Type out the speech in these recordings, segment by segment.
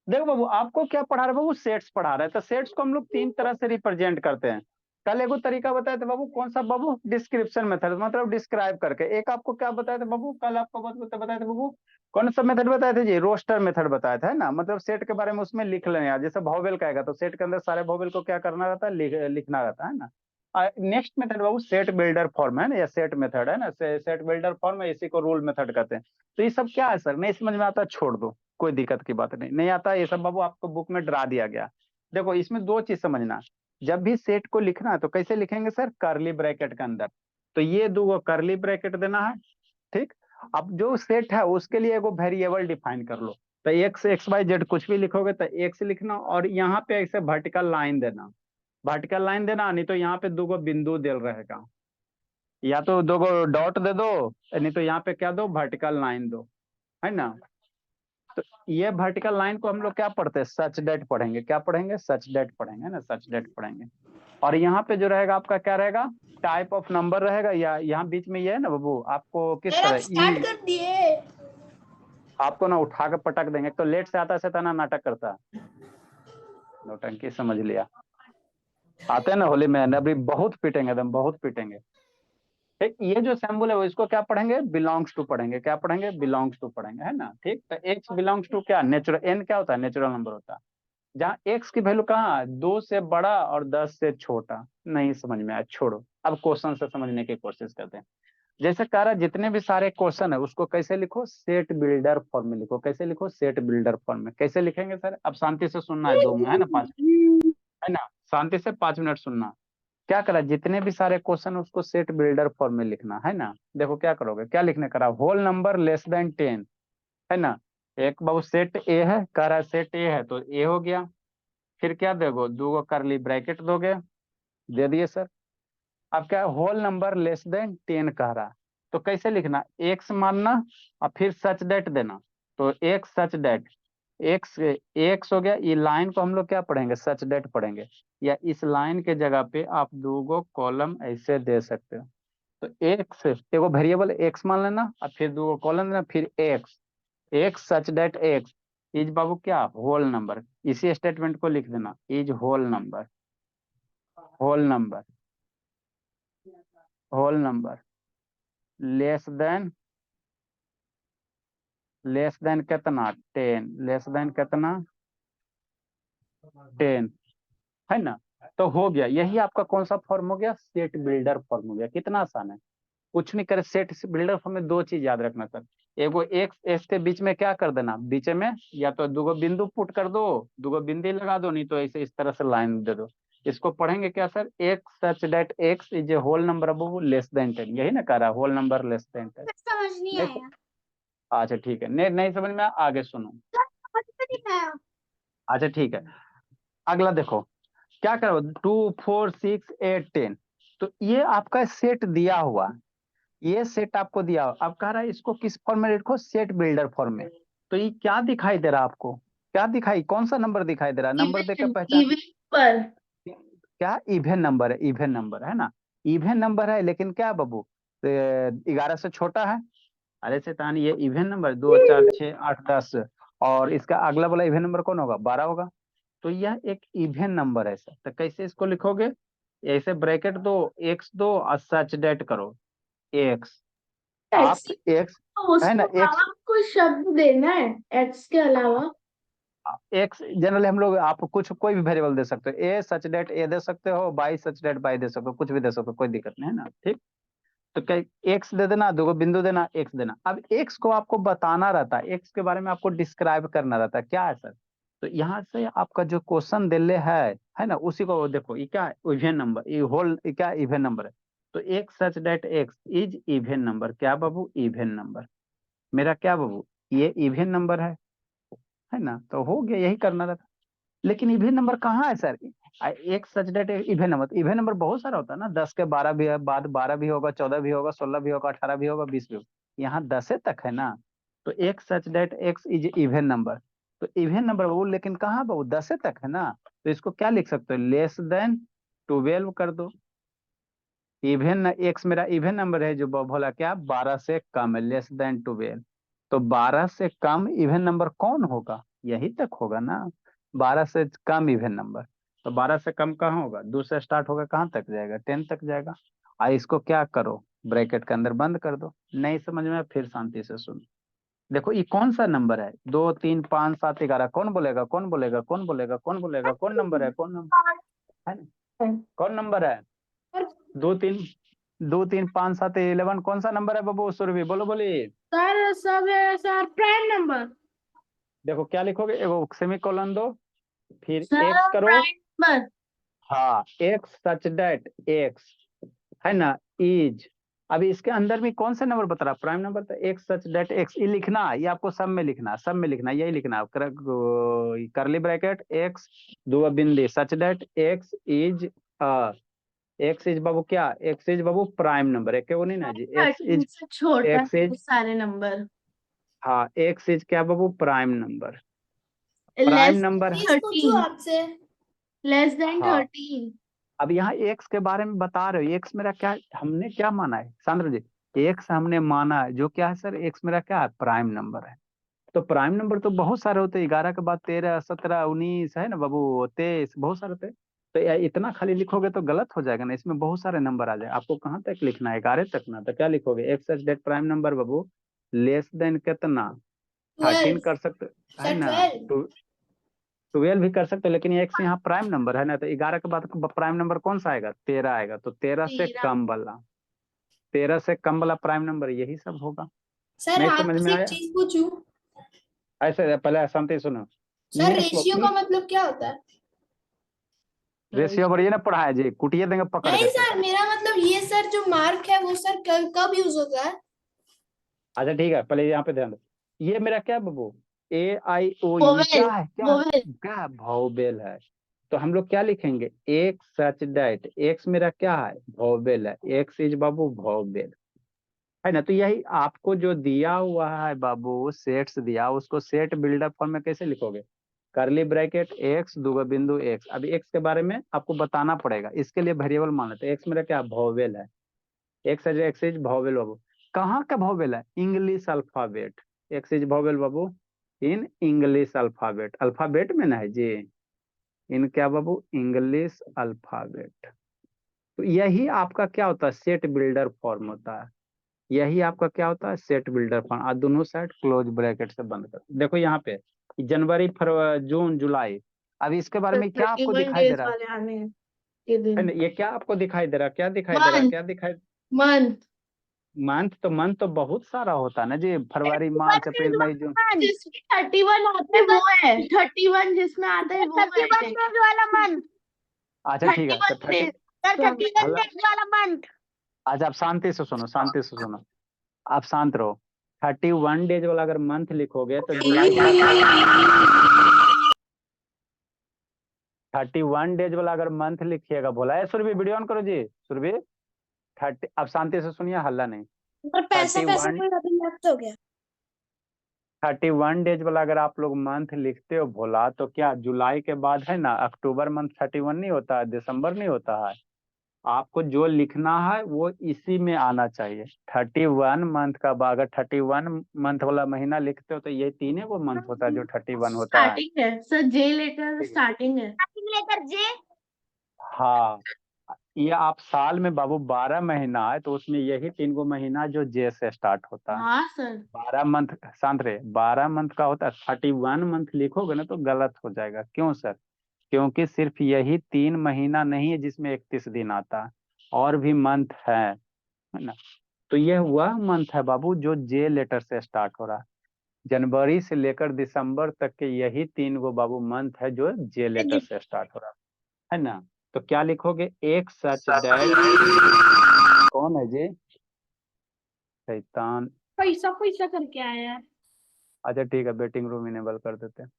देखो बाबू, आपको क्या पढ़ा रहे बाबू, सेट्स पढ़ा रहे हैं। तो सेट्स को हम लोग तीन तरह से रिप्रेजेंट करते हैं। कल एगो तरीका बताए थे बाबू, कौन सा बाबू, डिस्क्रिप्शन मेथड, मतलब डिस्क्राइब करके। एक आपको क्या बताया था बाबू, कल आपको बताए थे बाबू, कौन सा मेथड बताए थे जी, रोस्टर मेथड बताया था, है ना। मतलब सेट के बारे में उसमें लिख लें यार, जैसे वॉवेल का आएगा तो सेट के अंदर सारे वॉवेल को क्या करना रहता है, लिखना रहता है ना। नेक्स्ट मेथड बाबू सेट बिल्डर फॉर्म है ना, या सेट मेथड है ना, सेट बिल्डर फॉर्म है, इसी को रूल मेथड कहते हैं। तो ये सब क्या है सर, नहीं समझ में आता छोड़ दो, कोई दिक्कत की बात नहीं, नहीं आता ये सब बाबू, आपको बुक में डरा दिया गया। देखो इसमें दो चीज समझना, जब भी सेट को लिखना है तो कैसे लिखेंगे सर, करली ब्रैकेट के अंदर। तो ये दो करली ब्रैकेट देना है, ठीक। अब जो सेट है उसके लिए एगो वेरिएबल डिफाइन कर लो। तो एक्स वाई जेड कुछ भी लिखोगे तो एक्स लिखना, और यहाँ पे ऐसे वर्टिकल लाइन देना, वर्टिकल लाइन देना, नहीं तो यहाँ पे दो गो बिंदु दिल रहेगा, या तो दो गो डॉट दे दो, नहीं तो यहाँ पे क्या दो, वर्टिकल लाइन दो, है ना। तो ये वर्टिकल लाइन को हम लोग क्या पढ़ते हैं, सच डेट पढ़ेंगे, क्या पढ़ेंगे, सच डेट पढ़ेंगे ना, सच डेट पढ़ेंगे। और यहाँ पे जो रहेगा आपका क्या रहेगा, टाइप ऑफ नंबर रहेगा, या यहाँ बीच में ये है ना बाबू, आपको किस सर आप तरह स्टार्ट ई, कर दिए। आपको ना उठा के पटक देंगे, तो लेट से आता है ना, नाटक करता है, नौटंकी समझ लिया। आते हैं ना होली में, अभी बहुत पीटेंगे, एकदम बहुत पीटेंगे। ठीक, ये जो सैम्बल है वो इसको क्या पढ़ेंगे, बिलोंग्स टू पढ़ेंगे, क्या पढ़ेंगे, बिलोंग्स टू पढ़ेंगे, है ना। ठीक, तो एक्स बिलोंग्स टू क्या, नेचुरल, एन क्या होता है, नेचुरल नंबर होता है। जहाँ एक्स की वैल्यू कहाँ, 2 से बड़ा और 10 से छोटा, नहीं समझ में आया, छोड़ो। अब क्वेश्चन से समझने की कोशिश करते हैं। जैसे कह रहा है जितने भी सारे क्वेश्चन है उसको कैसे लिखो, सेट बिल्डर फॉर्म में लिखो, कैसे लिखो, सेट बिल्डर फॉर्म में। कैसे लिखेंगे सर, अब शांति से सुनना है, दो में है ना, 5 मिनट, है ना, शांति से 5 मिनट सुनना। क्या करा, जितने भी सारे क्वेश्चन उसको सेट बिल्डर फॉर्म में लिखना है ना। देखो क्या करोगे, क्या लिखने करा, होल नंबर लेस देन 10, है ना। एक बाबू सेट ए है, कह रहा है सेट ए है तो ए हो गया। फिर क्या दोगे, दो करली ब्रैकेट दोगे, दे दिए सर। अब क्या, होल नंबर लेस देन 10 कह रहा है, तो कैसे लिखना, एक्स मानना और फिर सच डेट देना। तो एक सच डेट, एक्स एक्स हो गया, ये लाइन को हम लोग क्या पढ़ेंगे, सच डेट पढ़ेंगे। या इस लाइन के जगह पे आप दो गो कॉलम ऐसे दे सकते हो। तो एक्स, एगो वेरिएबल एक्स मान लेना, और फिर दो गो कॉलम देना, फिर x, x such that x is बाबू क्या, होल नंबर। इसी स्टेटमेंट को लिख देना, is whole number, whole number, whole number less than, less than कितना, 10, लेस देन कितना, 10, है ना। तो हो गया, यही आपका कौन सा फॉर्म हो गया, सेट बिल्डर फॉर्म हो गया। कितना आसान है, कुछ नहीं करे, सेट बिल्डर फॉर्म में दो चीज याद रखना सर। एगो एक्स एस के बीच में क्या कर देना, बीच में या तो दो बिंदु पुट कर दो, दो बिंदी लगा दो, नहीं तो ऐसे इस तरह से लाइन दे दो। इसको पढ़ेंगे क्या sir, X such that x is a whole number अब लेस देन 10, यही ना कह रहा है, होल नंबर लेस देन 10। समझ नहीं नहीं, आया। अच्छा ठीक है, नहीं नहीं समझ में आगे सुनो। सर समझ में नहीं आया। अच्छा ठीक है, अगला देखो, क्या करो, 2 4 6 8 10, तो ये आपका सेट दिया हुआ, ये सेट आपको दिया हुआ। अब कह रहा है इसको किस फॉर्म में लिखो, सेट बिल्डर फॉर्म में। तो ये क्या दिखाई दे रहा है आपको, क्या दिखाई, कौन सा नंबर दिखाई दे रहा है, नंबर देकर इवन पहचान। इवन पर। क्या, इवेन नंबर है, इवेन नंबर है ना, इवेन नंबर है, लेकिन क्या बाबू, 11 से छोटा है। अरे शैतान, ये इवेन नंबर 2 4 6 8 10, और इसका अगला वाला इवेन नंबर कौन होगा, 12 होगा। तो यह एक इवेन नंबर है सर। तो कैसे इसको लिखोगे, ऐसे ब्रैकेट दो, एक्स दो और सच डेट करो, एक्स, आप एक्स एक्स, है उसके ना, अलावा एक्स, कोई शब्द देना है, एक्स के अलावा। एक्स जनरली हम लोग, आप कुछ कोई भी वेरिएबल दे सकते हो, ए सच डेट ए दे सकते हो, बाई सच डेट बाई दे सकते हो, कुछ भी दे सकते हो, कोई दिक्कत नहीं है ना, ठीक। तो क्या, एक्स दे देना, दो बिंदु देना, एक्स देना। अब एक्स को आपको बताना रहता है, एक्स के बारे में आपको डिस्क्राइब करना रहता है, क्या है सर। तो यहाँ से आपका जो क्वेश्चन दिले है ना, उसी को देखो, ये क्या है, इवेन नंबर, ये होल, ये क्या इवेन नंबर है। तो X such that x is even number, क्या बाबू, इवेन नंबर। मेरा क्या बाबू, ये इवेन नंबर है ना। तो हो गया, यही करना रहता। लेकिन इवेन नंबर कहाँ है सर, एक सच डेट इवेन नंबर, तो इवेन नंबर बहुत सारा होता है ना, 10 के 12 भी है, बाद 12 भी होगा, 14 भी होगा, 16 भी होगा, 18 भी होगा, 20 भी होगा, यहाँ 10 तक है ना। तो एक such that x is even number, तो इवेन नंबर वो, लेकिन कहाँ बाबू, 10 तक है ना। तो इसको क्या लिख सकते हो, लेस देन 12 कर दो। इवेन एक्स मेरा इवेन नंबर है, जो बोला क्या, 12 से कम है, लेस देन 12। तो 12 से कम इवेन नंबर कौन होगा, यही तक होगा ना, 12 से कम इवन नंबर। तो 12 से कम कहाँ होगा, 2 से स्टार्ट होगा, कहाँ तक जाएगा, 10 तक जाएगा। इसको क्या करो, ब्रैकेट के अंदर बंद कर दो। नहीं समझ में फिर शांति से सुनो। देखो ये कौन सा नंबर है, 2 3 5 7 11, कौन बोलेगा कौन बोलेगा कौन बोलेगा कौन बोलेगा, कौन नंबर है, कौन नंबर है ना? कौन नंबर है, 2 3 5 7 11, कौन सा नंबर है बाबू, सुरभि बोलो बोलिए। सर सब है सर, प्राइम नंबर। देखो क्या लिखोगे, एगो सेमीकोलन दो, फिर सर एक्स करो। Prime number. हाँ, एक्स सच दैट एक्स है ना इज। अभी इसके अंदर भी कौन सा नंबर बता रहा, प्राइम नंबर, तो एक्स सच दैट एक्स, ये लिखना, ये आपको सब में लिखना, सब में लिखना, यही लिखना, करली ब्रैकेट एक्स दो बिंदी such that x is x is बाबू क्या, एक्स इज बाबू प्राइम नंबर है, क्यों नहीं ना जी, एक्स 13 इज, से छोटा एक्स है इज, सारे नंबर। हाँ एक्स इज क्या बाबू, prime number, prime less number है। 13, आपसे लेस देन हाँ 13। अब यहाँ एक्स के बारे में बता रहे हो, एक्स मेरा क्या, हमने क्या माना है सांद्र जी, एक्स हमने माना है जो क्या है सर, एक्स मेरा क्या है, प्राइम नंबर है। तो प्राइम नंबर तो बहुत सारे होते हैं, 11 के बाद 13 17 19 है ना बाबू, 23, बहुत सारे होते हैं। तो इतना खाली लिखोगे तो गलत हो जाएगा ना, इसमें बहुत सारे नंबर आ जाए, आपको कहाँ तक लिखना है, 11 तक ना, तो क्या लिखोगे, x such that prime number बाबू लेस देन कितना, 13 कर सकते है ना, 12 भी कर सकते हो, लेकिन ये एक्स यहाँ प्राइम नंबर है ना, तो 11 के बाद प्राइम नंबर कौन सा आएगा, 13 आएगा, तो 13 से 13। कम वाला, 13 से कम वाला प्राइम नंबर यही सब होगा। सर नहीं समझ में आपसे एक आया, चीज पूछूं। ऐसे पहले शांति सुनो। सर मीन्स रेशियो का मतलब क्या होता है? रेशियो बढ़िए ना पढ़ाया जी, कुटिया देंगे पकड़ नहीं करके सर, सर। मेरा मतलब ये सर जो मार्क है वो सर कब यूज होता है? अच्छा ठीक है, पहले यहाँ पे ध्यान दो, ये मेरा क्या बाबू, AIOU, ये क्या वोवेल। है, क्या वोवेल। क्या वोवेल है। तो हम लोग क्या लिखेंगे, एक सच दैट, एक्स मेरा क्या है, वोवेल है, एक्स इज बाबू वोवेल है ना। तो यही आपको जो दिया हुआ है बाबू, सेट्स दिया, उसको सेट बिल्डअप फॉर्म में कैसे लिखोगे, करली ब्रैकेट एक्स दो बिंदु एक्स। अभी एक्स के बारे में आपको बताना पड़ेगा, इसके लिए वेरिएबल मान लेते हैं, एक्स मेरा क्या वोवेल है, एक्स इज वोवेल बाबू, कहाँ का वोवेल है, English alphabet, x is vowel Babu in English alphabet, alphabet में ना है जी, इन क्या बाबू, इंग्लिश अल्फाबेट। तो यही आपका क्या होता है, सेट बिल्डर फॉर्म होता है, यही आपका क्या होता है, सेट बिल्डर फॉर्म। और दोनों साइड क्लोज ब्रैकेट से बंद कर, देखो यहाँ पे जनवरी फरवरी जून जुलाई, अब इसके बारे में क्या आपको 31 दिखाई दे डेज रहा वाले आने हैं ये है दिन। ना, ये क्या आपको दिखाई दे रहा, क्या दिखाई दे रहा, मंथ। क्या दिखाई, मंथ। मंथ तो बहुत सारा होता है ना जी, फरवरी मार्च अप्रैल मई जून। जिसमें 31 आता है वो है, 31 जिसमें आता है वो है। 31 डेज वाला मंथ। अच्छा ठीक है, तो 31 30 डेज सर, 31 हल्ला, डेज वाला मंथ। अच्छा आप शांति से सुनो, शांति से सुनो, आप शांत रहो। 31 डेज वाला अगर मंथ लिखोगे तो जुलाई वाला क्या, 31 डेज वाला अगर मंथ लिखिएगा, बोला है सुरभि, वीडियो ऑन करो जी सुरभि। 30, अब शांति से सुनिए, हल्ला नहीं। पर पैसा थर्टी पैसा वन कोई अभी लैप्स हो गया। 31 डेज वाला अगर आप लोग मंथ लिखते हो भोला, तो क्या जुलाई के बाद है ना अक्टूबर मंथ 31 नहीं होता है, दिसंबर नहीं होता है, आपको जो लिखना है वो इसी में आना चाहिए। 31 मंथ का अगर 31 मंथ वाला महीना लिखते हो तो ये तीनों को मंथ होता है जो 31 होता है। स्टार्टिंग है सर, जे लेटर ठीक है। स्टार्टिंग है। स्टार्टिंग लेटर जे। हाँ, ये आप साल में बाबू 12 महीना है, तो उसमें यही 3 गो महीना जो जे से स्टार्ट होता है। हाँ सर। 12 मंथ, शांत रहे, 12 मंथ का होता है, 31 मंथ लिखोगे ना तो गलत हो जाएगा, क्यों सर, क्योंकि सिर्फ यही 3 महीना नहीं है जिसमें 31 दिन आता है, और भी मंथ है ना। तो यह वह मंथ है बाबू जो जे लेटर से स्टार्ट हो रहा है, जनवरी से लेकर दिसंबर तक के यही 3 गो बाबू मंथ है जो जे लेटर से स्टार्ट हो रहा है ना। तो क्या लिखोगे, एक सच डैट, कौन है जी, शैतान। पैसा पैसा करके आया यार। अच्छा ठीक है, वेटिंग रूम इनेबल कर देते हैं,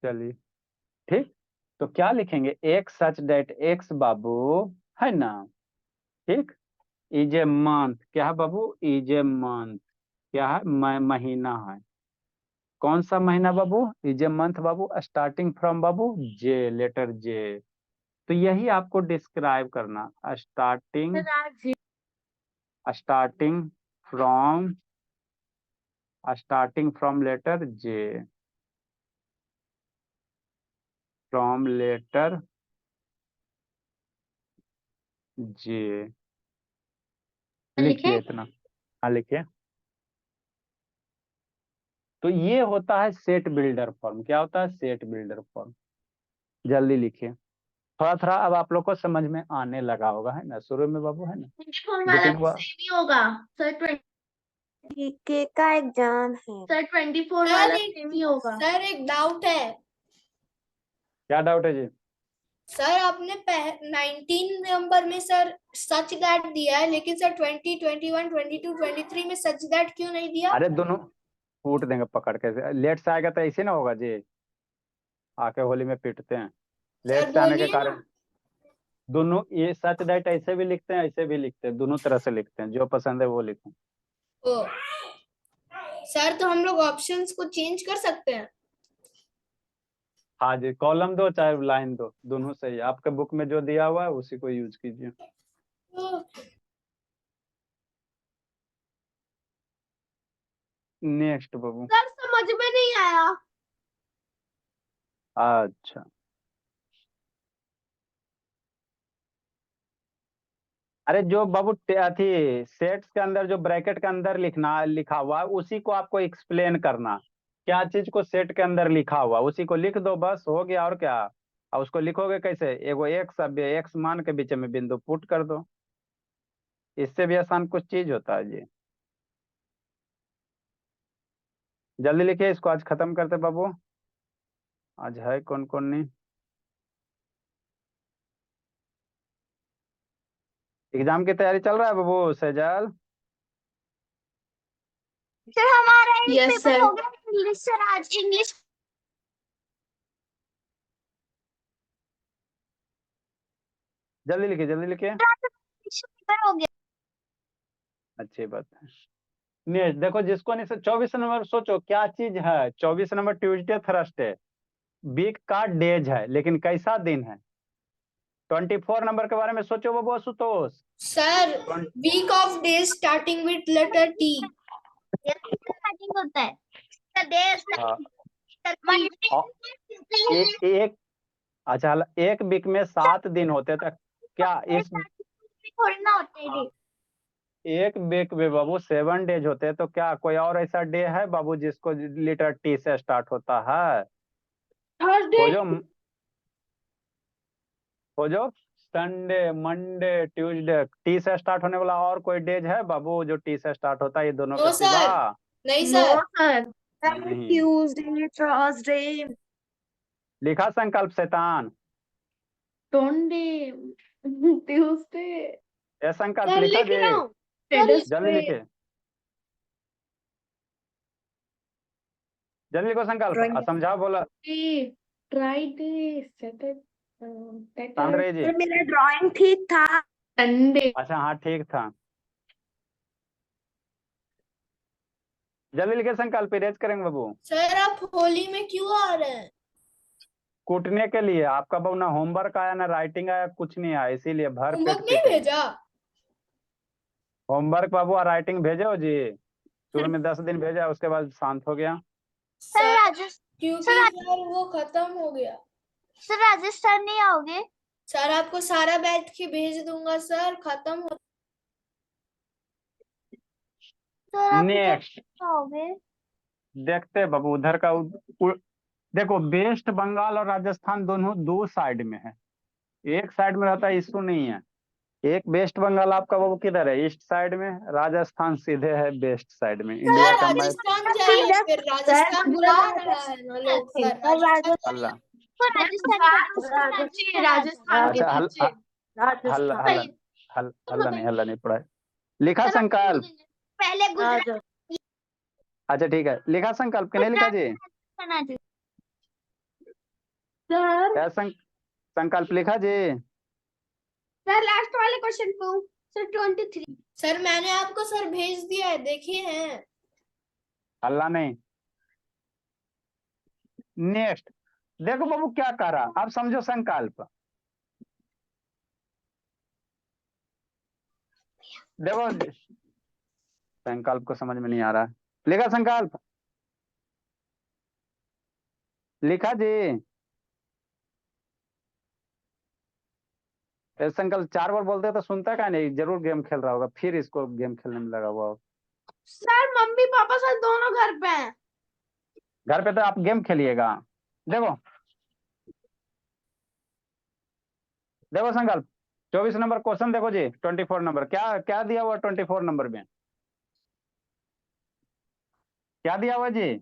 चलिए ठीक। तो क्या लिखेंगे, एक सच डेट एक्स बाबू है ना, ठीक, इज ए मंथ, क्या है बाबू, इज ए मंथ, क्या है, महीना है, कौन सा महीना बाबू, इज ए मंथ बाबू, स्टार्टिंग फ्रॉम बाबू जे, लेटर जे। तो यही आपको डिस्क्राइब करना, starting, starting from starting from letter J, from letter J, लिखिए इतना। हाँ लिखिए। तो ये होता है सेट बिल्डर फॉर्म। क्या होता है? Set builder form. जल्दी लिखिए। थोड़ा थोड़ा अब आप लोग को समझ में आने लगा होगा, है ना? शुरू में बाबू, है ना? वाला सेम ही होगा सर। के का एग्जाम है सर 24 वाला सेम ही होगा। सर। एक डाउट है क्या डाउट है जी? सर, आपने 19 नंबर में सर सच दैट दिया है, लेकिन सर 20, 21, 22, 23 में सच दैट क्यों नहीं दिया? अरे दोनों कूट देंगे पकड़ के। लेट से आएगा तो ऐसे ना होगा जी, आके होली में पीटते हैं। लेट सर से आने के बोलिए ना। कारण दोनों, ये सच दैट ऐसे भी लिखते हैं, ऐसे भी लिखते हैं, दोनों तरह से लिखते हैं। जो पसंद है वो लिखें। ओ सर, तो हम लोग ऑप्शंस को चेंज कर सकते हैं? हाँ जी, कॉलम दो चाहे लाइन दो, दोनों सही है। आपके बुक में जो दिया हुआ है उसी को यूज कीजिए। नेक्स्ट बाबू। सर समझ में नहीं आया। अच्छा, अरे जो बाबू थी सेट्स के अंदर, जो ब्रैकेट के अंदर लिखा हुआ है, उसी को आपको एक्सप्लेन करना। क्या चीज को सेट के अंदर लिखा हुआ उसी को लिख दो, बस हो गया। और क्या? और उसको लिखोगे कैसे? एगो एक्स मान के बीच में बिंदु पुट कर दो। इससे भी आसान कुछ चीज होता है जी। जल्दी लिखिए, इसको आज खत्म करते बाबू। आज है कौन कौन नहीं। एग्जाम की तैयारी चल रहा है बाबू सेजल? सर हमारा एक Yes, पेपर sir. हो गया इंग्लिश सर, आज इंग्लिश जल्दी लिखिए, जल्दी लिखिए। पेपर हो गया। अच्छी बात है। नहीं देखो, जिसको नहीं 24 नंबर सोचो क्या चीज है। 24 नंबर ट्यूसडे थर्सडे वीक का डेज है, लेकिन कैसा दिन है? 24 नंबर के बारे में सोचो बाबू Ashutosh. Sir, week of days starting with letter T. Starting होता है सर देश हाँ, एक अच्छा, एक वीक में 7 दिन होते थे क्या? इस थोड़ी ना होते हैं। एक वीक में बाबू 7 डेज होते हैं, तो क्या कोई और ऐसा डे है बाबू जिसको लेटर टी से स्टार्ट होता है? थर्सडे खोजो, खोजो। संडे, मंडे, ट्यूसडे, टी से स्टार्ट होने वाला और कोई डेज है बाबू जो टी से स्टार्ट होता है? ये दोनों नो के सिवा सर, नहीं नो सर। सर नहीं। ट्यूसडे थर्सडे लिखा संकल्प शैतान? संडे ट्यूसडे ये संकल्प सर लिखा लिख जी? रहा हूँ। जल्दी लिखे, जल्दी लिखो संकल्प। समझाओ, बोला फ्राइडे तांद्रे जी। सर मेरा ड्राइंग ठीक था। संडे अच्छा हाँ, ठीक था। जल्दी लिखे संकल्प, इरेज करेंगे बाबू। सर, आप होली में क्यों आ रहे हैं? कूटने के लिए। आपका बाबू ना होमवर्क आया ना राइटिंग आया, कुछ नहीं आया, इसीलिए भर पेट होमवर्क नहीं पीटेंगे। भेजा? होमवर्क बाबू और राइटिंग भेजो जी। शुरू में 10 दिन भेजा, उसके बाद शांत हो गया। सर, राजस्थान क्योंकि सर सर वो खत्म हो गया। सर राजस्थान नहीं आओगे? सर, आपको सारा बैठ के भेज दूंगा सर, खत्म हो। सर आप इधर नेक्स्ट आओगे? देखते बाबू उधर का देखो, वेस्ट बंगाल और राजस्थान दोनों दो साइड में है। एक साइड में रहता है, इशू नहीं है। एक वेस्ट बंगाल आपका बाबू किधर है? ईस्ट साइड में। राजस्थान सीधे है वेस्ट साइड में। इंडिया सर, का मैप। राजस्थान जाइए, फिर राजस्थान बुला रहा है ना लोग, सर राजस्थान अल्लाह। राजस्थान के अच्छा, पीछे हल्ला हल्ला हल्ला नहीं पड़ा है। लिखा संकल्प? पहले गुजरात अच्छा ठीक है, लिखा संकल्प कि नहीं लिखा जी? सर क्या संकल्प लिखा जी? सर लास्ट वाले क्वेश्चन पे हूँ सर 23। सर, मैंने आपको सर भेज दिया है, देखिए हैं। हल्ला नहीं। नेक्स्ट देखो बाबू क्या कह रहा, अब समझो संकल्प। देखो संकल्प को समझ में नहीं आ रहा है। लिखा संकल्प? लिखा जी? संकल्प 4 बार बोलते तो सुनता का नहीं, जरूर गेम खेल रहा होगा, फिर इसको गेम खेलने में लगा हुआ होगा। सर मम्मी पापा सर दोनों घर पे हैं। घर पे तो आप गेम खेलिएगा। देखो देखो संकल्प, 24 नंबर क्वेश्चन देखो जी, 24 नंबर क्या क्या दिया हुआ 24 नंबर में? क्या दिया हुआ जी?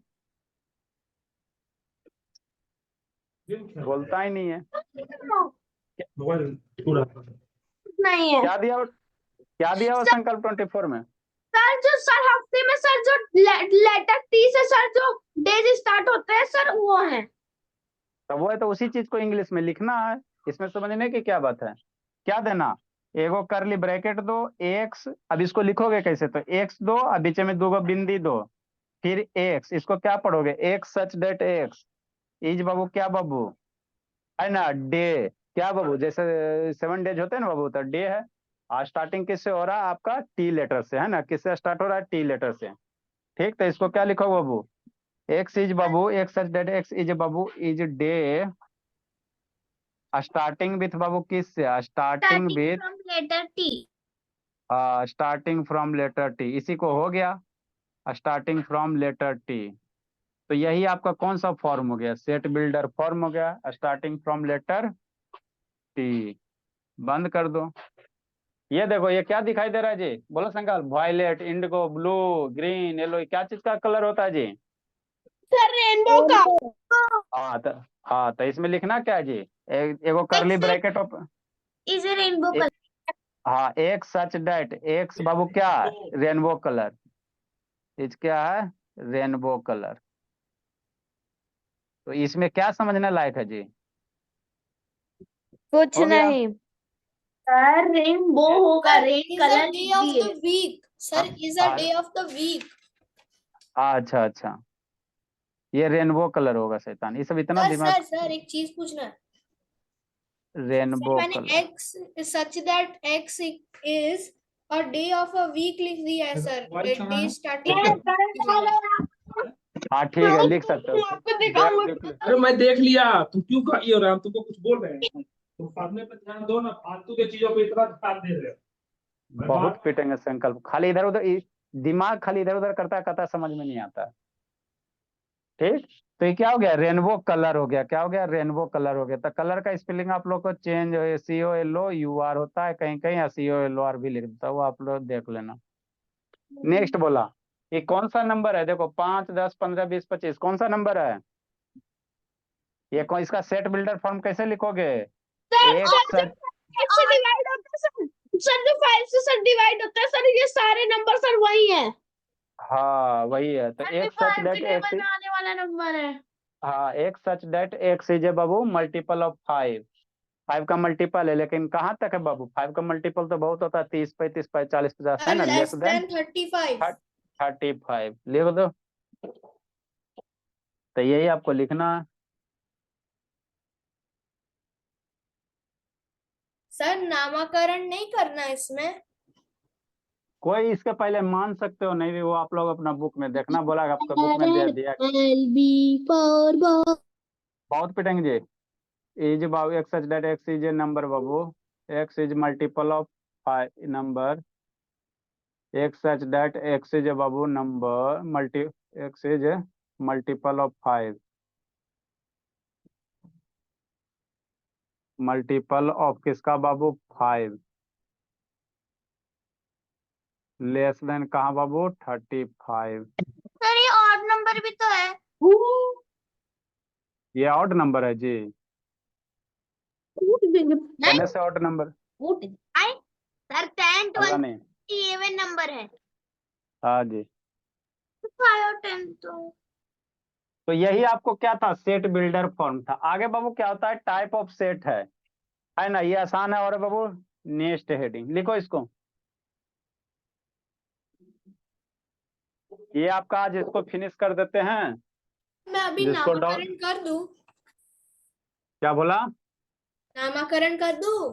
बोलता ही नहीं है। नहीं है क्या दिया हुआ, क्या दिया हुआ सर। संकल्प 24 में? सर जो सर हफ्ते में सर जो लेटर टी से सर जो डेज स्टार्ट होते हैं सर वो है। तो वो है, तो उसी चीज को इंग्लिश में लिखना है, इसमें समझने की क्या बात है। क्या देना, एगो करली ब्रैकेट दो, एक्स, अब इसको लिखोगे कैसे, तो एक्स दो और बीच में 2 बिंदी दो, फिर एक्स, इसको क्या पढ़ोगे, x such that x is बाबू क्या बाबू, है ना, डे, क्या बाबू, जैसे 7 डेज होते हैं ना बाबू, तो डे है। और स्टार्टिंग किससे हो रहा है आपका, टी लेटर से, है ना, किससे स्टार्ट हो रहा है, टी लेटर से। ठीक, तो इसको क्या लिखो बाबू, एक्स इज बाबू, x such that x is बाबू इज डे, स्टार्टिंग विथ बाबू किस से, starting with from letter T. Starting from letter T, इसी को हो गया स्टार्टिंग फ्रॉम लेटर टी। तो यही आपका कौन सा फॉर्म हो गया, सेट बिल्डर फॉर्म हो गया, स्टार्टिंग फ्रॉम लेटर टी। बंद कर दो। ये देखो ये क्या दिखाई दे रहा है जी, बोलो Sankalp, violet, indigo, blue, green, yellow, क्या चीज का कलर होता है जी? सर रेनबो का। हाँ तो, हाँ तो इसमें लिखना क्या है जी, एगो करली bracket of, is a rainbow colour. हाँ, एक सच डेट एक्स बाबू क्या है, रेनबो कलर, इज क्या है, रेनबो कलर। तो इसमें क्या समझने लायक है जी? कुछ हो गया। नहीं सर रेनबो होगा, rain is a colour day of दिए। the week. Sir, is a day of the week. अच्छा अच्छा, ये रेनबो कलर होगा शैतान, ये सब इतना दिमाग, सर एक चीज पूछना है। सर रेनबो मैंने colour. x such that x is a day of a week लिख दिया है सर, डे स्टार्टिंग। हाँ ठीक है, लिख सकते हो। आपको दिखाऊंगा। देख लो। अरे मैं देख लिया, तुम क्यों कर ये हो रहे हो, हम तुमको कुछ बोल रहे हैं, तुम पढ़ने पे ध्यान दो ना, फालतू की चीजों पे इतना ध्यान दे रहे हो। बहुत पिटेंगे संकल्प, खाली इधर उधर दिमाग खाली इधर उधर करता करता समझ में नहीं आता। ठीक, तो ये क्या हो गया, रेनबो कलर हो गया, क्या हो गया, रेनबो कलर हो गया। तो कलर का स्पेलिंग आप लोग को चेंज, COLOUR होता है, कहीं कहीं COLOR भी लिख देता है, वो आप लोग देख लेना। नेक्स्ट बोला, ये कौन सा नंबर है, देखो 5 10 15 20 25 कौन सा नंबर है, ये कौन, इसका सेट बिल्डर फॉर्म कैसे लिखोगे, एक सच, से डिवाइड होता है सर। सर जो 5 से सर डिवाइड होता है सर, ये सारे नंबर सर वही है। हाँ वही है, तो एक सच डेट एक्स, बनाने वाला नंबर है। हाँ, एक such that x is a बाबू मल्टीपल ऑफ 5, 5 का मल्टीपल है, लेकिन कहाँ तक है बाबू, 5 का मल्टीपल तो बहुत होता है, 30 35 40 50, है ना, लेस लेस देन देन 35। 35 लिख दो। तो यही आपको लिखना है। सर नामकरण नहीं करना इसमें। कोई इसके पहले मान सकते हो, नहीं भी वो आप लोग अपना बुक में देखना, बोला आपका बुक में दे दिया, LB फॉर बॉय। बहुत पिटेंगे जी। इज बाबू x such that x is a number बाबू, x is multiple of 5 number, x such that x is a बाबू number multi, x is a multiple of 5, multiple of किसका बाबू, 5, less than कहाँ बाबू, 35। सर ये odd number भी तो है। ये ऑड नंबर है जी, कहने से ऑड नंबर, आई सर 10 पता 12 नहीं। इवन नंबर है। हाँ जी, 5 और 10 तो यही आपको क्या था, सेट बिल्डर फॉर्म था। आगे बाबू क्या होता है, टाइप ऑफ सेट है ना, ये आसान है। और बाबू नेक्स्ट हेडिंग लिखो इसको, ये आपका आज इसको फिनिश कर देते हैं। मैं अभी जिसको नामकरण कर दूं, क्या बोला, नामकरण कर दूं।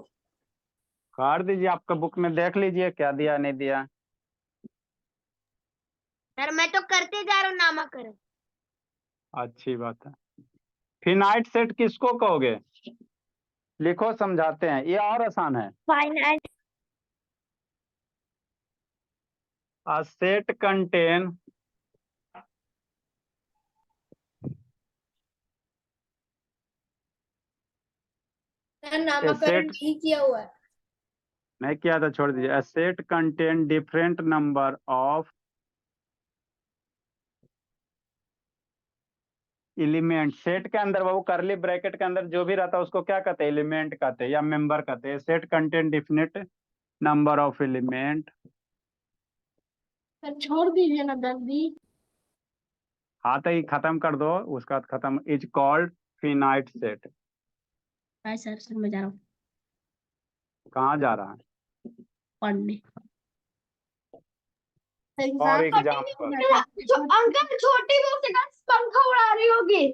कर दीजिए, आपका बुक में देख लीजिए क्या दिया नहीं दिया। सर मैं तो करते जा रहा हूँ नामकरण। अच्छी बात है। फिनाइट सेट किसको कहोगे? लिखो, समझाते हैं, ये और आसान है। Finite A set contain sir a नामकरण set, नहीं किया हुआ है। नहीं किया था, छोड़ दीजिए। A set contain different number of element. Set के अंदर वो करली ब्रैकेट के अंदर जो भी रहता है उसको क्या कहते हैं? एलिमेंट कहते हैं या मेंबर कहते हैं। Set contain definite number of element. Sir छोड़ दीजिए ना जल्दी। हाँ तो ये खत्म कर दो, उसका खत्म। Is called finite set. Hi sir मैं जा रहा हूँ कहाँ जा रहा है? पढ़ने। और एग्जाम्पल। अंकल छोटी बहू से पंखा उड़ा रही होगी।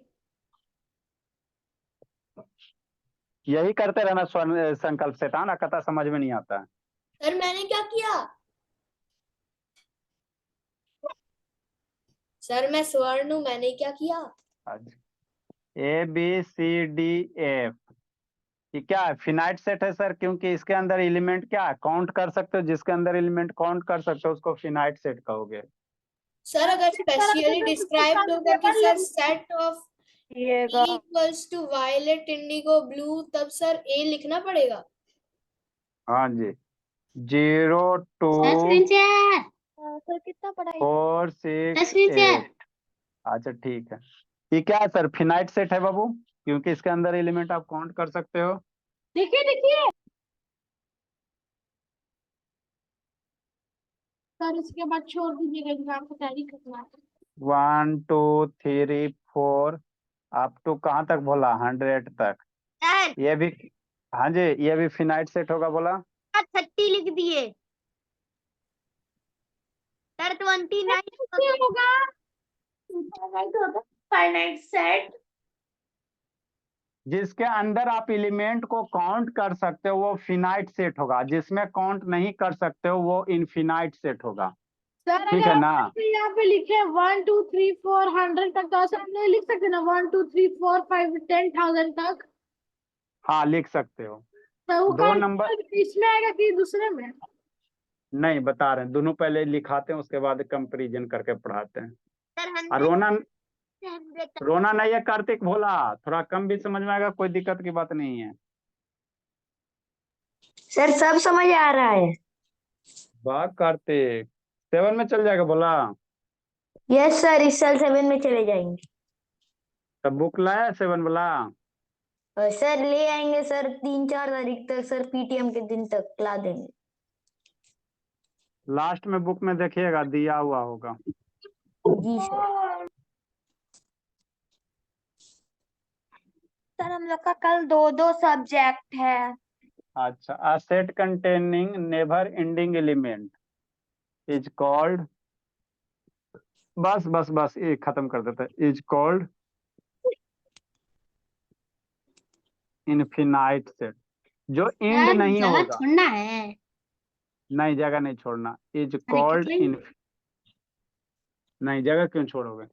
यही करते रहना स्वर्ण संकल्प सेट। आना कथा समझ में नहीं आता है। सर मैंने क्या किया? सर मैं स्वर्ण हूँ, मैंने क्या किया? A B C D F, ये क्या है? फिनाइट सेट है सर, क्योंकि इसके अंदर एलिमेंट क्या है? काउंट कर सकते हो। जिसके अंदर एलिमेंट काउंट कर सकते हो उसको फिनाइट सेट कहोगे। सर अगर स्पेशली डिस्क्राइब होगा कि sir set of equals to violet indigo blue, तब सर ए लिखना पड़ेगा। हाँ जी। 0 2 सर कितना पढ़ाई 4 6 8। अच्छा ठीक है। ये क्या है सर? फिनाइट सेट है बाबू, क्योंकि इसके अंदर एलिमेंट आप काउंट कर सकते हो। देखिए देखिए सर इसके बाद छोड़ दीजिएगा, एग्जाम की तैयारी करना है। 1 2 3 4 अप टू कहाँ तक बोला? 100 तक। सर ये भी, हाँ जी, ये भी फिनाइट सेट होगा बोला। 30 लिख दिए सर। 29 होगा फाइनाइट सेट। जिसके अंदर आप एलिमेंट को काउंट कर सकते हो वो फिनाइट सेट होगा। जिसमें काउंट नहीं कर सकते हो वो इनफिनाइट सेट होगा। सर ठीक अगर है आप ना? यहाँ पे लिखे 1 2 3 4 100 तक, तो हम लोग लिख सकते हैं ना 1 2 3 4 5 10,000 तक। हाँ लिख सकते हो। तो वो दो नंबर इसमें आएगा कि दूसरे में? नहीं बता रहे हैं, दोनों पहले लिखाते हैं उसके बाद कंपेरिजन करके पढ़ाते हैं। सर और रोना नहीं है कार्तिक भोला, थोड़ा कम भी समझ में आएगा, कोई दिक्कत की बात नहीं है। सर सब समझ आ रहा है। वाह कार्तिक, 7 में चल जाएगा बोला। यस सर इस साल 7 में चले जाएंगे। तब बुक लाया 7 वाला? और सर ले आएंगे सर 3 4 तारीख तक, सर पीटीएम के दिन तक ला देंगे। लास्ट में बुक में देखिएगा दिया हुआ होगा। जी सर। सर हम लोग का कल 2 2 सब्जेक्ट है। अच्छा, a set containing never ending element is called, बस बस बस ये खत्म कर देते हैं। Is called infinite set. जो एंड सर नहीं जगह होगा। छोड़ना है। नहीं जगह नहीं छोड़ना। इज अरे कॉल्ड कितने इन, नहीं जगह क्यों छोड़ोगे?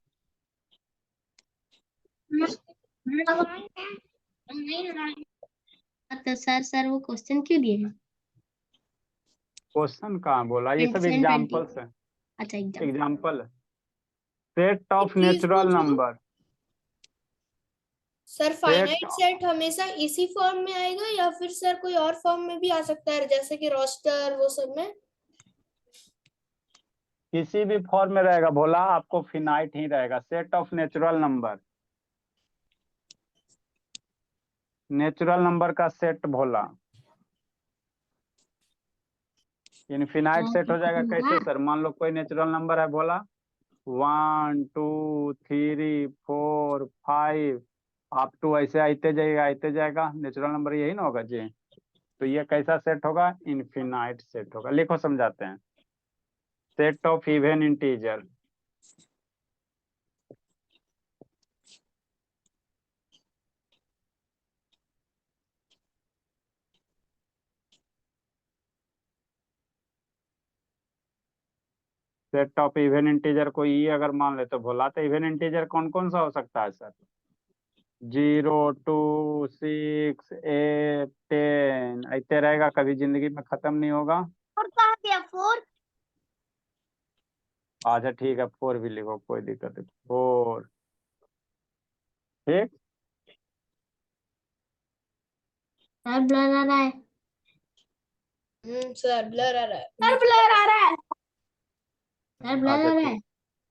तो सर वो क्वेश्चन क्यों दिए हैं? क्वेश्चन कहाँ बोला? ये सब 20. एग्जाम्पल्स है। अच्छा एग्जाम। एग्जाम्पल सेट एक ऑफ चीज नेचुरल पूछूं? Number. Sir set finite set हमेशा इसी फॉर्म में आएगा या फिर सर कोई और फॉर्म में भी आ सकता है, जैसे कि रोस्टर वो सब में? किसी भी फॉर्म में रहेगा बोला, आपको फिनाइट ही रहेगा। Set of natural number, natural number का सेट बोला। इनफिनाइट सेट हो जाएगा कैसे सर? मान लो कोई नेचुरल नंबर है बोला, 1 2 3 4 5 अप टू ऐसे आते जाएगा। नेचुरल नंबर यही ना होगा जी। तो ये कैसा सेट होगा? इनफिनाइट सेट होगा। लिखो समझाते हैं। Set of even integer, set of even integer को ई अगर मान ले तो बोला तो इवन इंटीजर कौन कौन सा हो सकता है सर? 0, 2, 6, 8, 10 ऐसे रहेगा, कभी जिंदगी में खत्म नहीं होगा। और कहाँ गया 4? अच्छा ठीक है, 4 भी लिखो, कोई दिक्कत नहीं, 4। ठीक, सर ब्लर आ रहा है, सर ब्लर आ रहा है। सर ब्लर आ रहा है, सर ब्लर अच्छा आ रहा ठीक, है,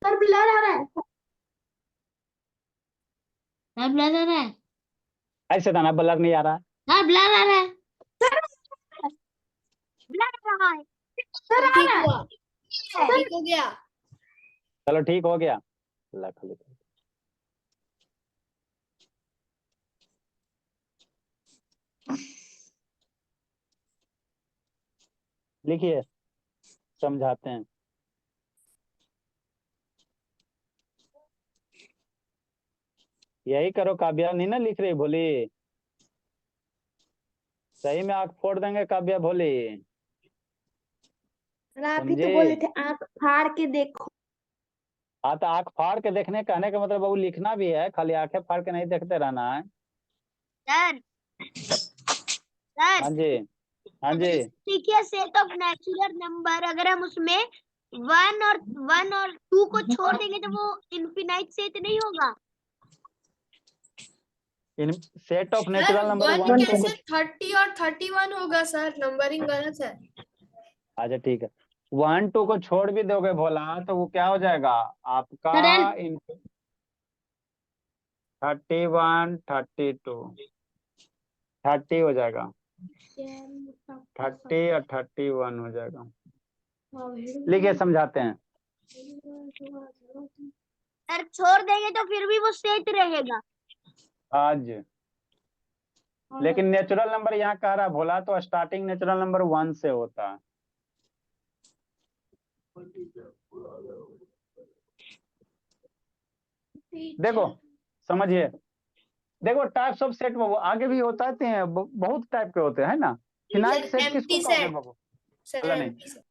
सर ब्लर आ रहा है, सर ब्लर आ रहा है, ऐसे था ना, ब्लर नहीं आ रहा है। सर ब्लर आ रहा है, सर ब्लर आ रहा है, सर आ ठीक रहा हुआ, है, ठीक हो गया। चलो ठीक हो गया, लिख लो। लिखिए, समझाते हैं। यही करो, काव्या नहीं ना लिख रही भोली, सही में आंख फोड़ देंगे काव्या भोली। आप ही तो समझे? बोले थे आंख फाड़ के देखो। हाँ तो आंख फाड़ के देखने कहने का मतलब बाबू लिखना भी है, खाली आंखें फाड़ के नहीं देखते रहना है। सर हाँ सर जी, हाँ जी। देखिए सेट ऑफ नेचुरल नंबर, अगर हम उसमें 1 और 2 को छोड़ देंगे तो वो इनफिनाइट सेट नहीं होगा। इन set of sir natural number 1 1 कैसे 30 और 31 होगा सर? नंबरिंग गलत है। अच्छा ठीक है, 1, 2 को छोड़ भी दोगे भोला तो वो क्या हो जाएगा आपका? सर इन 31, 32, 30 हो जाएगा, 30 और 31 हो जाएगा। लिखिए, समझाते हैं। सर छोड़ देंगे तो फिर भी वो सेट रहेगा। आज लेकिन नेचुरल नंबर यहाँ कह रहा भोला, तो स्टार्टिंग नेचुरल नंबर 1 से होता है। देखो, समझिए, देखो टाइप्स ऑफ सेट बाबू आगे भी होते हैं, बहुत टाइप के होते हैं, है ना। फिनाइट सर सेट किसको एम्प्टी कहोगे सेट, बाबू? सर बोला नहीं। Empty set.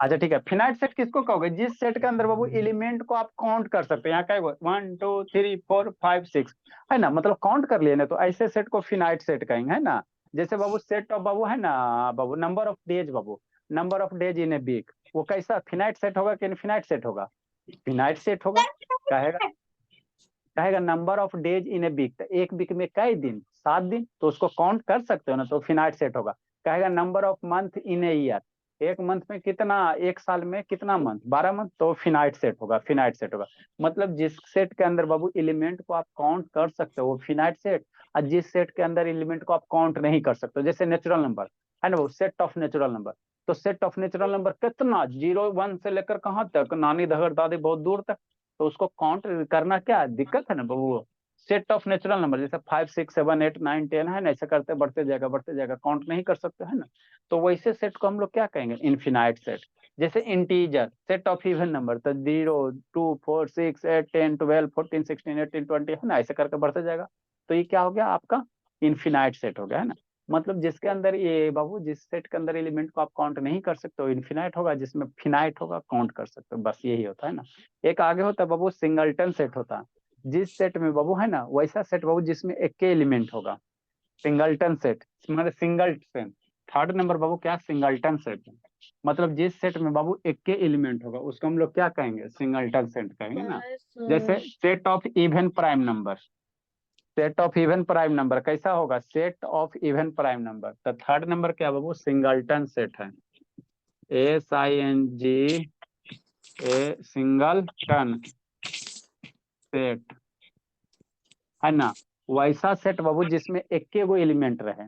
अच्छा ठीक है, फिनाइट सेट किसको कहोगे? जिस सेट के अंदर बाबू एलिमेंट को आप काउंट कर सकते हैं। यहाँ क्या 1, 2, 3, 4, 5, 6 है ना, मतलब काउंट कर लिए ना, तो ऐसे सेट को फिनाइट सेट कहेंगे, है ना। जैसे बाबू सेट ऑफ बाबू है ना बाबू, नंबर ऑफ डेज बाबू, number of days in a week, वो कैसा फिनाइट सेट होगा कि इनफिनाइट सेट होगा? फिनाइट सेट होगा। कहेगा number of days in a week, तो एक वीक में कई दिन? 7 दिन, तो उसको काउंट कर सकते हो ना, तो फिनाइट सेट होगा। कहेगा number of month in a year, एक मंथ में कितना, एक साल में कितना मंथ, 12 मंथ, तो फिनाइट सेट होगा, फिनाइट सेट होगा। मतलब जिस सेट के अंदर बाबू एलिमेंट को आप काउंट कर सकते हो वो फिनाइट सेट, और जिस सेट के अंदर एलिमेंट को आप काउंट नहीं कर सकते, जैसे नेचुरल नंबर है ना वो सेट ऑफ नेचुरल नंबर, तो सेट ऑफ नेचुरल नंबर कितना, 0, 1 से लेकर कहाँ तक, नानी दहर दादी बहुत दूर तक, तो उसको काउंट करना क्या दिक्कत है ना बाबू। सेट ऑफ नेचुरल नंबर जैसे 5, 6, 7, 8, 9, 10 है ना, ऐसे करते बढ़ते जाएगा, काउंट नहीं कर सकते, है ना। तो वैसे सेट को हम लोग क्या कहेंगे? Infinite set. जैसे integer set of even number, तो 0, 2, 4, 6, 8, 10, 12, 14, 16, 18, 20 है ना, ऐसे करके बढ़ते जाएगा। तो ये क्या हो गया आपका? इनफिनाइट सेट हो गया, है ना। मतलब जिसके अंदर ये बाबू, जिस सेट के अंदर एलिमेंट को आप काउंट नहीं कर सकते हो इनफिनाइट होगा, जिसमें फिनाइट होगा काउंट कर सकते हो, बस यही होता है ना। एक आगे होता है बाबू सिंगलटन सेट होता है, जिस सेट में बाबू है ना वैसा सेट बाबू जिसमें एक के एलिमेंट होगा, सिंगलटन सेट, मतलब सिंगल सेट। थर्ड नंबर बाबू क्या? Singleton set. मतलब जिस सेट में बाबू एक के एलिमेंट होगा उसको हम लोग क्या कहेंगे? सिंगलटन सेट कहेंगे ना। जैसे set of even prime number, set of even prime number कैसा होगा? Set of even prime number. तो थर्ड नंबर क्या बाबू? सिंगलटन सेट है, SING a singleton set, है ना। वैसा सेट बाबू जिसमें एक गो एलिमेंट रहे,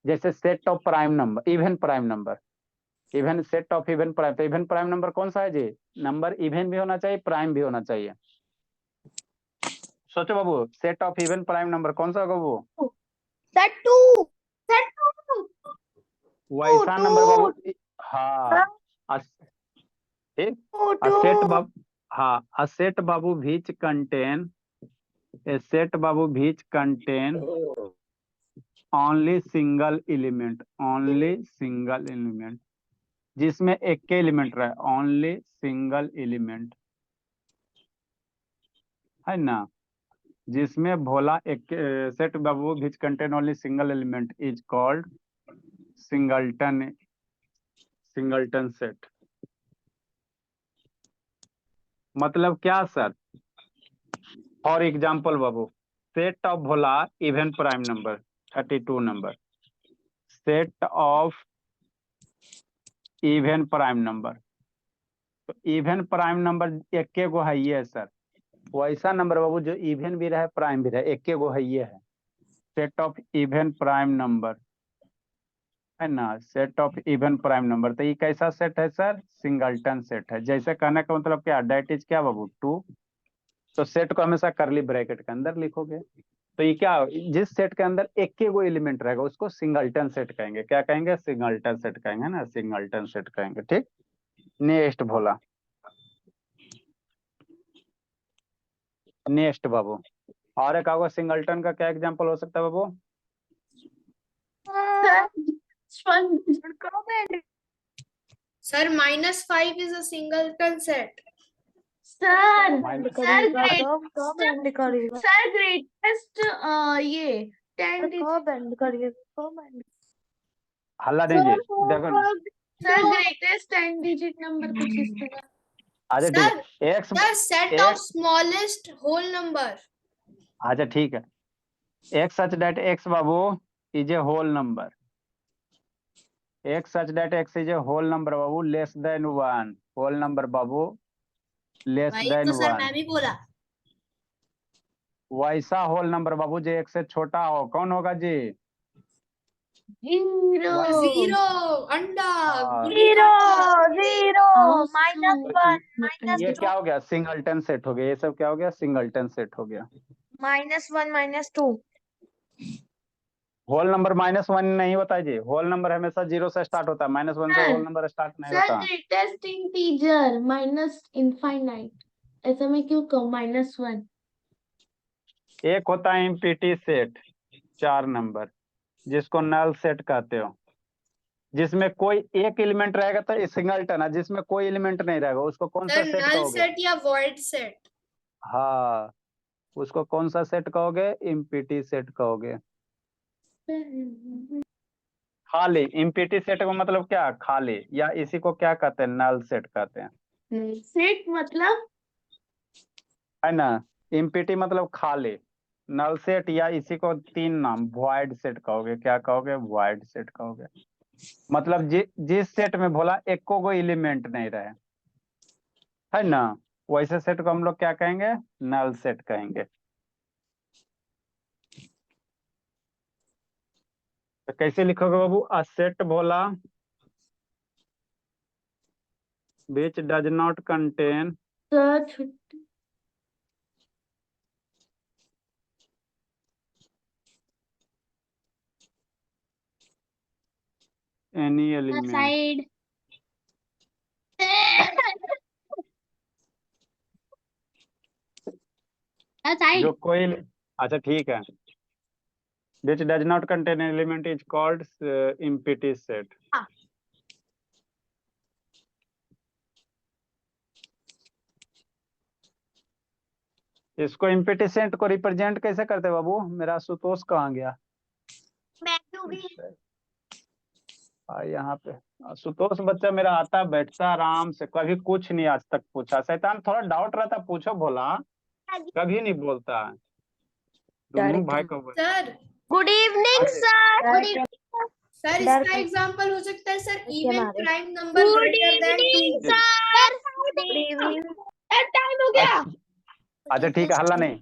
जैसे set of prime number, even prime number, even set of even prime. तो इवन प्राइम नंबर कौन सा है जी? नंबर इवन भी होना चाहिए, प्राइम भी होना चाहिए। सोचो बाबू, set of even prime number कौन सा होगा वो? सेट 2, सेट 2, वैसा नंबर बाबू, हाँ। ठीक, a set बाबू, हाँ, a set Babu which contain, a set Babu which contain only single element, only single element, जिसमें एक के एलिमेंट रहे, ओनली सिंगल एलिमेंट, है ना, जिसमें भोला एक set Babu which contain only single element is called singleton set. मतलब क्या sir? For example Babu, set of Bhola even prime number 32 number, set of even prime number, तो even prime number एक के गो है ये है सर, वैसा number बाबू जो इवन भी रहे प्राइम भी रहे, एक के गो है ये है set of even prime number, है ना, set of even prime number. तो ये कैसा सेट है सर? सिंगल्टन सेट है। जैसे कहने का मतलब क्या, डेट इज क्या बाबू 2, तो सेट को हमेशा करली ब्रैकेट के अंदर लिखोगे, तो ये क्या, जिस सेट के अंदर एक के वो एलिमेंट रहेगा उसको सिंगल्टन सेट कहेंगे। क्या कहेंगे? सिंगल्टन सेट कहेंगे ना, सिंगल्टन सेट कहेंगे। ठीक, नेक्स्ट भोला, नेक्स्ट बाबू, और एक होगा सिंगल्टन का क्या एग्जांपल हो सकता है बाबू? Sir -5 is a singleton set. Sir Minus- sir कब एंड करेगा? सर ग्रेटेस्ट ये 10 कब एंड करेगा? हल्ला दीजिए, देखो सर ग्रेटेस्ट 10 डिजिट नंबर कुछ इस तरह। अच्छा ठीक है, x, The set of smallest whole number. अच्छा ठीक है, एक्स सच दैट एक्स बाबू is a whole number, x such that x is a whole number बाबू लेस देन 1, होल नंबर बाबू लेस वही देन तो सर 1, मैं भी बोला। वैसा होल नंबर बाबू जो एक से छोटा हो, कौन होगा जी? जीरो, अंडा, हाँ। गुल्ली डंडा। जीरो तो ये क्या हो गया? सिंगल्टन सेट हो गया। ये सब क्या हो गया? सिंगल्टन सेट हो गया। -1 -2 होल नंबर -1 नहीं होता है जी, होल नंबर हमेशा 0 से स्टार्ट होता है, -1 से होल नंबर स्टार्ट नहीं सर होता। ग्रेटेस्ट इंटीजर माइनस इनफाइनाइट, ऐसा मैं क्यों कहूँ -1? एक होता है एमपीटी सेट 4 नंबर, जिसको नल सेट कहते हो, जिसमें कोई एक एलिमेंट रहेगा तो ये सिंगल्टन है, जिसमें कोई एलिमेंट नहीं रहेगा उसको कौन सा सर सेट नल कहोगे? सेट या void सेट। हाँ, उसको कौन सा सेट कहोगे? एमपीटी सेट कहोगे। खाली एमपीटी सेट का मतलब क्या? खाली, या इसी को क्या कहते हैं? नल सेट कहते हैं, सेट मतलब है ना। एमपीटी मतलब खाली, नल सेट, या इसी को 3 नाम, वॉइड सेट कहोगे। क्या कहोगे? वॉइड सेट कहोगे। मतलब जिस सेट में भोला एक को एलिमेंट नहीं रहे, है ना, वैसे सेट को हम लोग क्या कहेंगे? नल सेट कहेंगे। तो कैसे लिखोगे बाबू? अ सेट भोला which does not contain sir any element side जो कोई, अच्छा ठीक है, which does not contain an element is called empty set। इसको empty set को रिप्रेजेंट कैसे करते बाबू? मेरा सुतोष कहाँ गया? यहाँ पे सुतोष बच्चा मेरा आता बैठता आराम से, कभी कुछ नहीं आज तक पूछा। शैतान थोड़ा डाउट रहता पूछो भोला, कभी नहीं बोलता है। दोनों भाई को sir good evening sir. Good evening sir इसका एग्जांपल हो सकता है sir even prime number greater than 2। Sir. Good evening time हो गया। अच्छा ठीक है, हल्ला नहीं।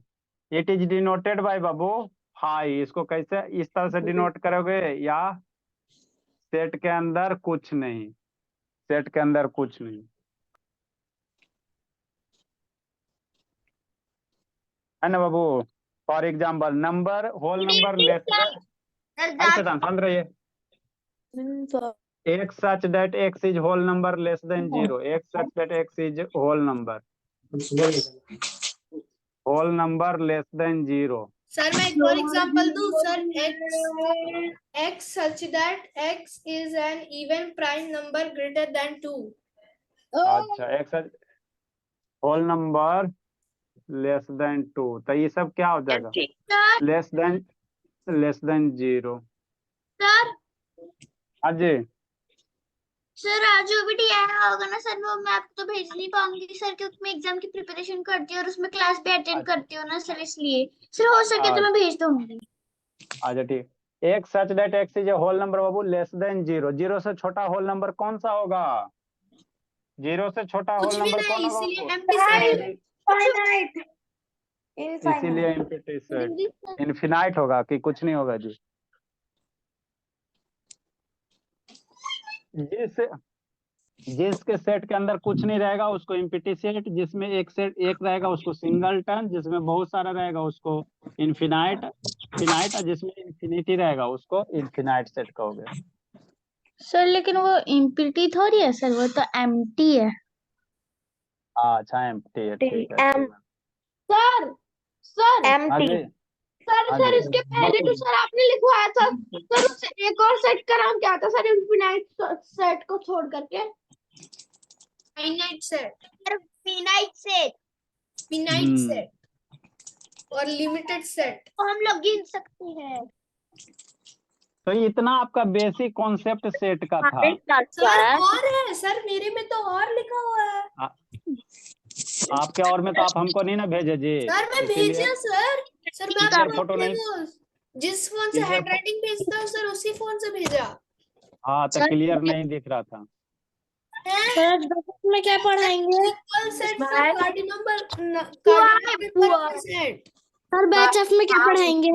It is denoted by Babu high, इसको कैसे इस तरह से डिनोट करोगे? या सेट के अंदर कुछ नहीं, सेट के अंदर कुछ नहीं, है ना बाबू। For example number whole number less than, समझ रहिए, x such that x is whole number less than 0, x such that x is whole number less than 0। Sir मैं एक और एग्जांपल दूं sir, x such that x is an even prime number greater than 2. अच्छा, x whole number less than 2, तो ये सब क्या हो जाएगा? Sir less than 0। सर हाँ जी, सर आज जो भी आया होगा ना सर, वो मैं आपको तो भेज नहीं पाऊंगी सर, क्योंकि मैं एग्जाम की प्रिपरेशन करती हूँ और उसमें क्लास भी अटेंड करती हूँ ना सर, इसलिए सर हो सके तो मैं भेज दूंगी। अच्छा ठीक। X such that x is a whole number बाबू लेस देन 0, 0 से छोटा होल नंबर कौन सा होगा? 0 से छोटा कुछ होल भी नंबर कौन नहीं, होगा इसीलिए बाबू? Empty set. Infinite. इसीलिए Infinite. इनफिनाइट होगा कि कुछ नहीं होगा जी। जिसके सेट के अंदर कुछ नहीं रहेगा उसको एम्प्टी सेट, जिसमें एक सेट एक रहेगा उसको सिंगलटन, जिसमें बहुत सारा रहेगा उसको इनफिनाइट, और जिसमें इन्फिनिटी रहेगा उसको इनफिनाइट सेट कहोगे। सर लेकिन वो इम्पिटी थोड़ी है सर, वो तो एम्प्टी है। अच्छा, एम्प्टी है, ठीक है M. ठीक है। सर सर हाँ Empty. जी, सर हाँ सर जी, इसके पहले तो सर आपने लिखवाया था सर, उससे एक और सेट का नाम क्या था सर, इनफिनाइट सेट को छोड़ करके? Finite set, finite set finite set और लिमिटेड सेट। तो हम लोग गिन सकते हैं। तो इतना आपका बेसिक कॉन्सेप्ट सेट का था। सर और है सर, मेरे में तो और लिखा हुआ है। आपके और में तो आप हमको नहीं ना भेजे जी, सर मैं इसीलिए भेजा सर, सर मैं क्लियर आपको फोटो नहीं, वो जिस फोन से क्लियर हैंडराइटिंग भेजता हूँ सर, उसी फोन से भेजा। हाँ तो क्लियर नहीं दिख रहा था। सर में क्या पढ़ाएंगे? Equal set for Bye. Cardinal set. Sir batch F में क्या पढ़ाएंगे?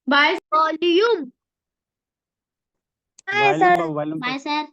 By volume. Volume Babu, volume by sir.